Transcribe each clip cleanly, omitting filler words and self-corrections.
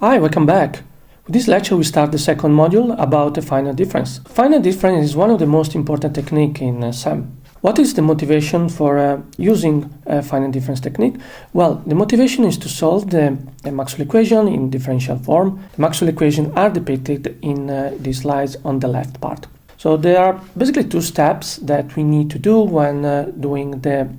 Hi, welcome back. With this lecture we start the second module about the finite difference. Finite difference is one of the most important techniques in SEM. What is the motivation for using a finite difference technique? Well, the motivation is to solve the Maxwell equation in differential form. The Maxwell equations are depicted in these slides on the left part. So there are basically two steps that we need to do when doing the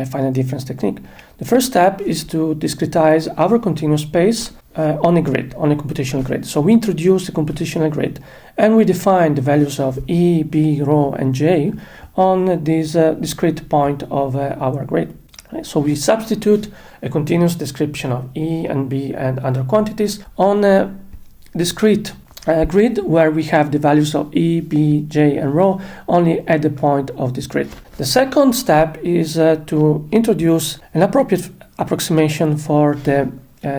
finite difference technique. The first step is to discretize our continuous space on a grid, on a computational grid. So we introduce the computational grid and we define the values of E, B, rho, and J on this discrete point of our grid. So we substitute a continuous description of E and B and other quantities on a discrete grid where we have the values of E, B, J, and rho only at the point of this grid. The second step is to introduce an appropriate approximation for the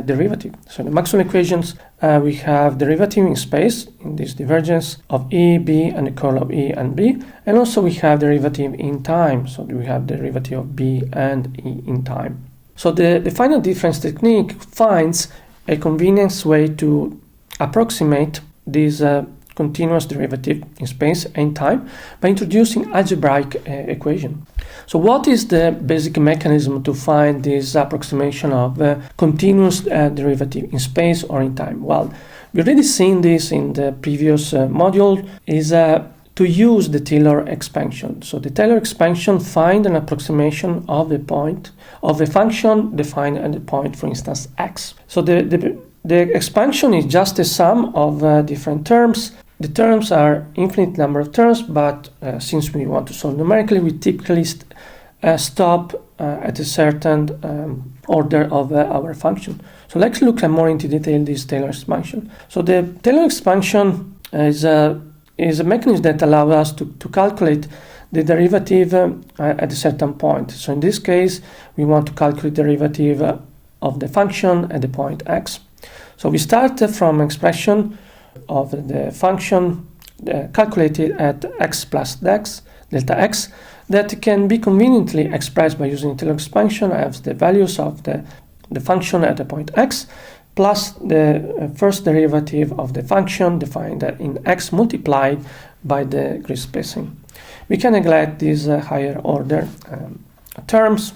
derivative. So in the Maxwell equations, we have derivative in space, in this divergence of E, B, and the curl of E and B, and also we have derivative in time, so we have derivative of B and E in time. So the finite difference technique finds a convenience way to approximate this continuous derivative in space and time by introducing algebraic equation. So what is the basic mechanism to find this approximation of continuous derivative in space or in time? Well, we've already seen this in the previous module, is to use the Taylor expansion. So the Taylor expansion finds an approximation of the point of a function defined at the point, for instance, x. So the expansion is just a sum of different terms. The terms are infinite number of terms, but since we want to solve numerically, we typically stop at a certain order of our function. So let's look more into detail this Taylor expansion. So the Taylor expansion is a mechanism that allows us to calculate the derivative at a certain point. So in this case, we want to calculate the derivative of the function at the point x. So we start from an expression of the function calculated at x plus delta x that can be conveniently expressed by using Taylor expansion as the values of the function at the point x plus the first derivative of the function defined in x multiplied by the grid spacing. We can neglect these higher order terms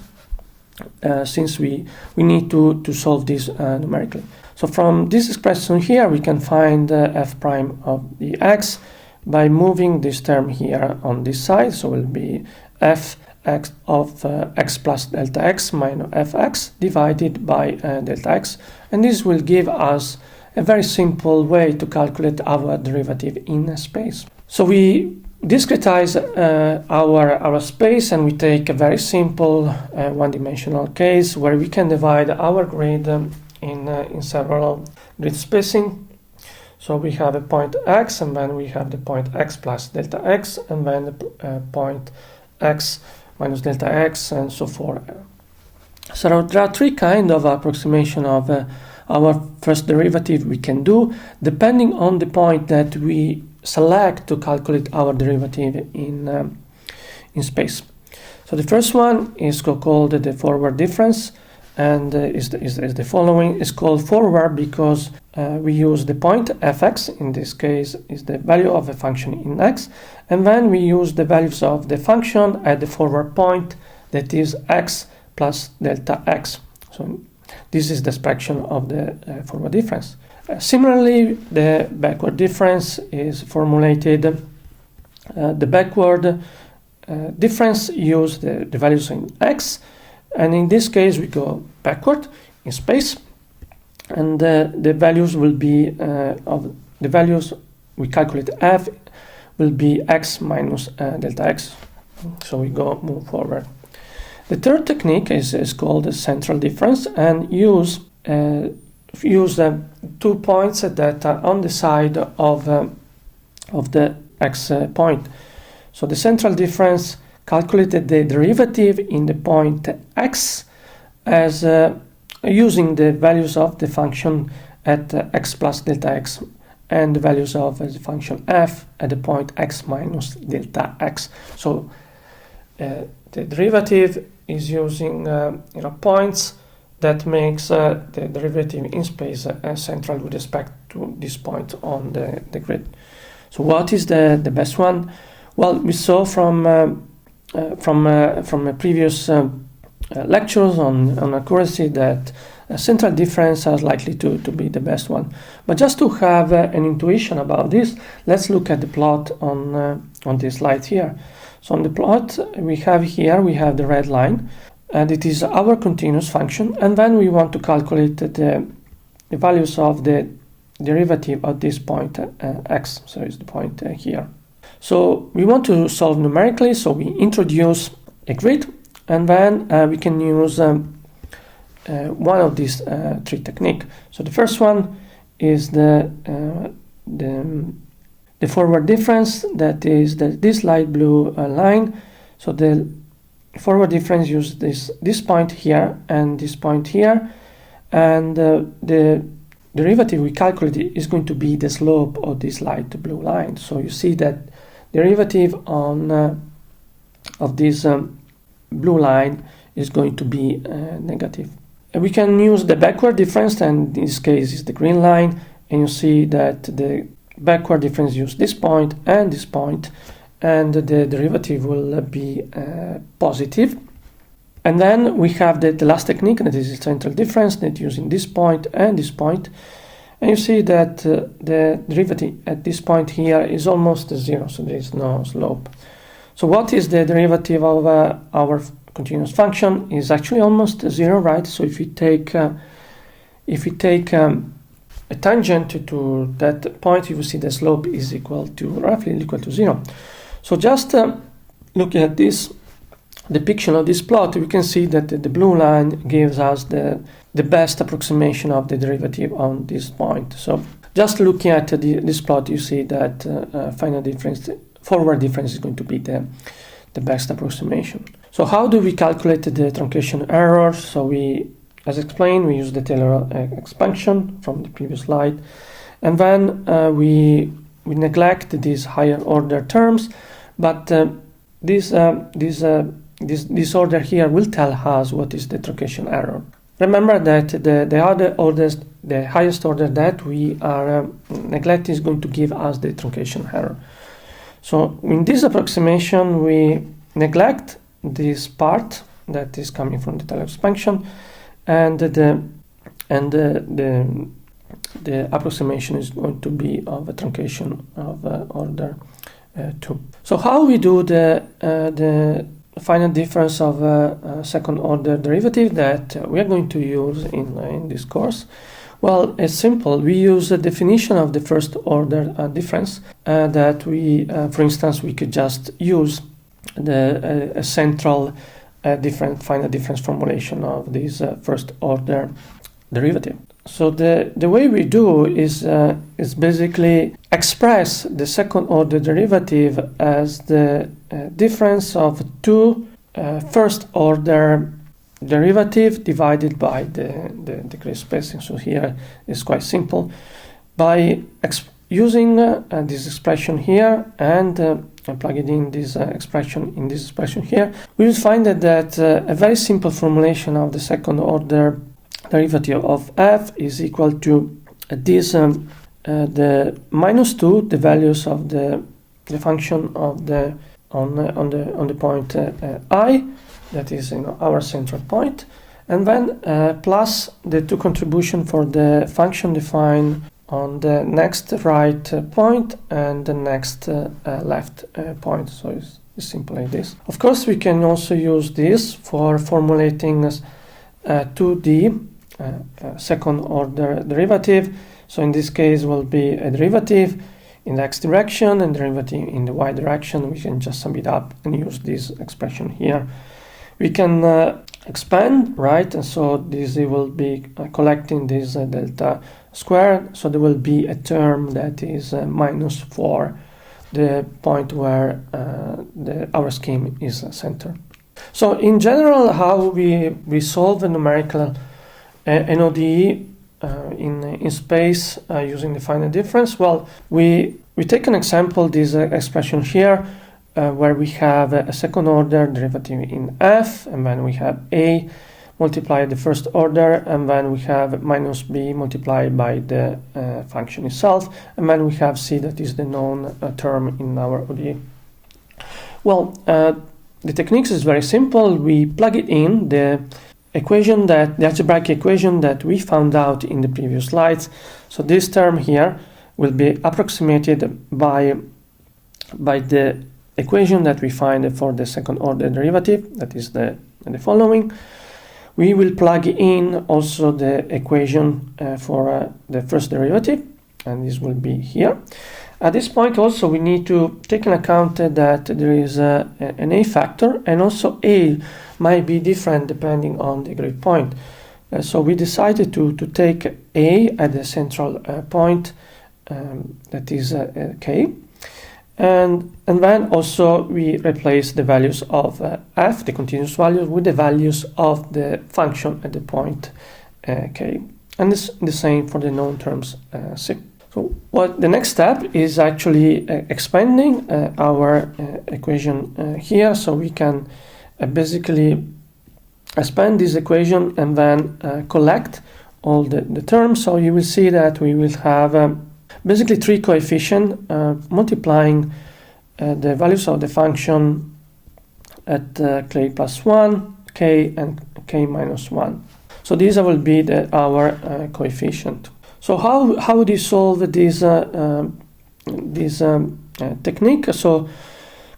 since we need to solve this numerically. So from this expression here, we can find f prime of the x by moving this term here on this side. So it will be f x of x plus delta x minus fx divided by delta x. And this will give us a very simple way to calculate our derivative in space. So we discretize our space and we take a very simple one-dimensional case where we can divide our grid in several grid spacing. So we have a point x and then we have the point x plus delta x and then the point x minus delta x and so forth. So there are three kinds of approximation of our first derivative we can do depending on the point that we select to calculate our derivative in space. So the first one is called the forward difference and is the following. It's called forward because we use the point fx, in this case is the value of a function in x, and then we use the values of the function at the forward point, that is x plus delta x. So this is the expression of the forward difference. Similarly, the backward difference is formulated. The backward difference use the values in x, and in this case we go backward in space, and the values will be of the values we calculate f will be x minus delta x. So we move forward. The third technique is called the central difference and use 2 points that are on the side of the x point. So the central difference calculated the derivative in the point x as using the values of the function at x plus delta x and the values of the function f at the point x minus delta x. So the derivative is using points that makes the derivative in space central with respect to this point on the grid. So what is the best one? Well, we saw from previous lectures on accuracy that central difference is likely to be the best one. But just to have an intuition about this, let's look at the plot on this slide here. So on the plot we have the red line, and it is our continuous function, and then we want to calculate the values of the derivative at this point x, so it's the point here. So we want to solve numerically, so we introduce a grid, and then we can use one of these three techniques. So the first one is the forward difference, that is this light blue line. So the forward difference uses this point here and this point here, and the derivative we calculate is going to be the slope of this light blue line. So you see that derivative of this blue line is going to be negative. And we can use the backward difference, and in this case is the green line, and you see that the backward difference uses this point, and the derivative will be positive. And then we have the last technique, that is the central difference, that using this point, and you see that the derivative at this point here is almost zero, so there is no slope. So what is the derivative of our continuous function? Is actually almost zero, right? So if we take a tangent to that point, you will see the slope is roughly equal to zero. So just looking at this depiction of this plot, we can see that the blue line gives us the best approximation of the derivative on this point. So just looking at this plot, you see that forward difference is going to be the best approximation. So how do we calculate the truncation error? So as explained, we use the Taylor expansion from the previous slide, and then we neglect these higher order terms, but this order here will tell us what is the truncation error. Remember that the highest order that we are neglecting is going to give us the truncation error. So in this approximation, we neglect this part that is coming from the Taylor expansion, and the approximation is going to be of a truncation of order 2. So how we do the finite difference of a second order derivative that we are going to use in this course? Well, it's simple. We use a definition of the first order difference that for instance, we could just use a central finite difference formulation of this first order derivative. So the way we do is basically express the second order derivative as the difference of two first order derivative divided by the degree spacing. So here it's quite simple. By using this expression here and plugging in this expression here, we will find that a very simple formulation of the second order derivative of f is equal to this the minus 2, the values of the function of on the point I, that is our central point, and then plus the 2 contribution for the function defined on the next right point and the next left point. So it's simple like this. Of course, we can also use this for formulating 2D second order derivative. So in this case will be a derivative in the x direction and derivative in the y direction. We can just sum it up and use this expression here. We can expand, right? And so this will be collecting this delta squared. So there will be a term that is minus 4, the point where our scheme is centered. So in general, how we solve a numerical an ODE in space using the finite difference? Well, we take an example, this expression here, where we have a second order derivative in f, and then we have a multiply the first order, and then we have minus b multiplied by the function itself, and then we have c, that is the known term in our ODE. Well, the technique is very simple. We plug it in the algebraic equation that we found out in the previous slides. So this term here will be approximated by the equation that we find for the second order derivative, that is the following. We will plug in also the equation for the first derivative, and this will be here. At this point also we need to take into account that there is an a factor, and also a might be different depending on the grid point. So we decided to take a at the central point, that is k, and then also we replace the values of f, the continuous values, with the values of the function at the point k, and this the same for the known terms c. So what the next step is actually expanding our equation here, so we can basically expand this equation and then collect all the terms. So you will see that we will have basically three coefficients multiplying the values of the function at k plus 1, k, and k minus 1. So these will be our coefficient. So how do you solve this technique? So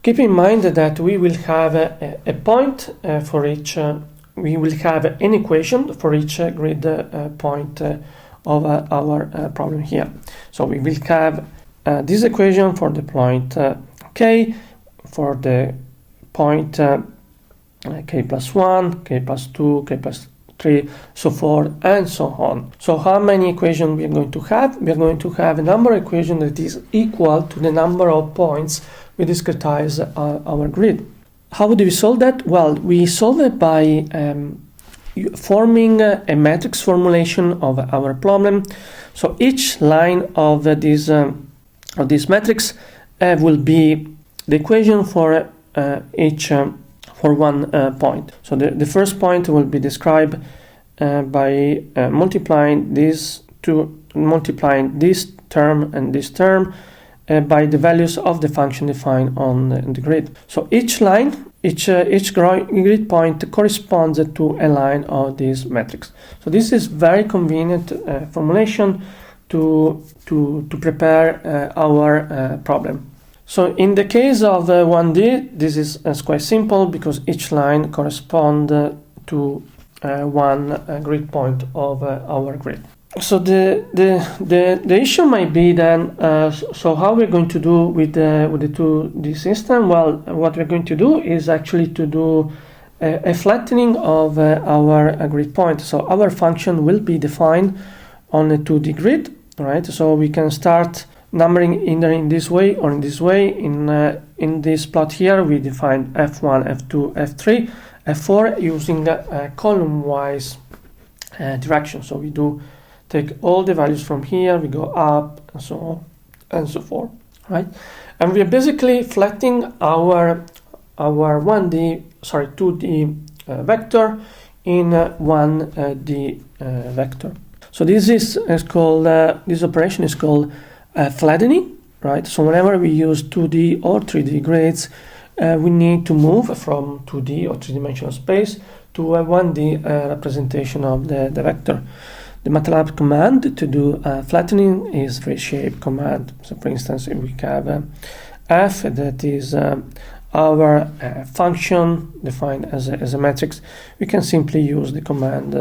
keep in mind that we will have a point for each, we will have an equation for each grid point of our problem here. So we will have this equation for the point k, for the point k plus 1, k plus 2, k plus 3, so forth and so on. So how many equations we are going to have? We are going to have a number of equations that is equal to the number of points we discretize our grid. How do we solve that? Well, we solve it by forming a matrix formulation of our problem. So each line of this matrix will be the equation for each for one point. So the first point will be described by multiplying this term and this term by the values of the function defined on the grid. So each line, each grid point corresponds to a line of this matrix. So this is very convenient formulation to prepare our problem. So in the case of 1D, this is quite simple because each line corresponds to one grid point of our grid. So the issue might be then, so how we're going to do with the 2D system? Well, what we're going to do is actually to do a flattening of our grid point. So our function will be defined on a 2D grid, right? So we can start numbering either in this way or in this way. In this plot here, we define f1, f2, f3, f4 using column-wise direction. So we do take all the values from here, we go up, and so on and so forth, right? And we are basically flattening our 2D vector in 1D vector. So this operation is called flattening, right? So whenever we use 2D or 3D grids, we need to move from 2D or three-dimensional space to a 1D representation of the vector. The MATLAB command to do flattening is reshape command. So for instance, if we have f, that is our function defined as a matrix, we can simply use the command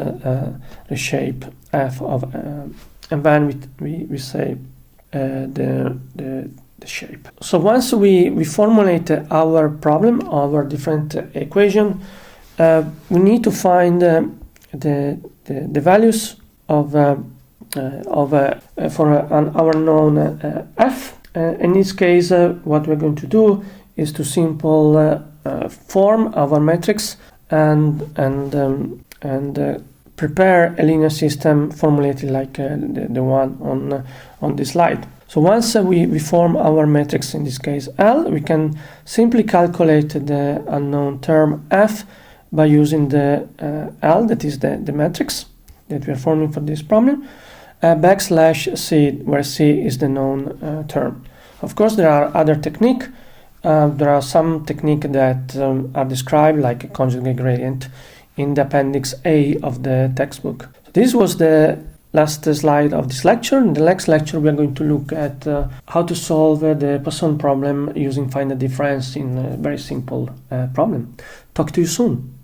reshape f of, and then we say the shape. So once we formulate our problem, our different equation, we need to find the values of for our known f. In this case, what we're going to do is to simple form our matrix and prepare a linear system formulated like the one on this slide. So once we form our matrix, in this case L, we can simply calculate the unknown term f by using the L, that is the matrix that we are forming for this problem, \c, where c is the known term. Of course, there are other techniques. There are some techniques that are described, like a conjugate gradient, in the appendix A of the textbook. This was the last slide of this lecture. In the next lecture, we are going to look at how to solve the Poisson problem using finite difference in a very simple problem. Talk to you soon.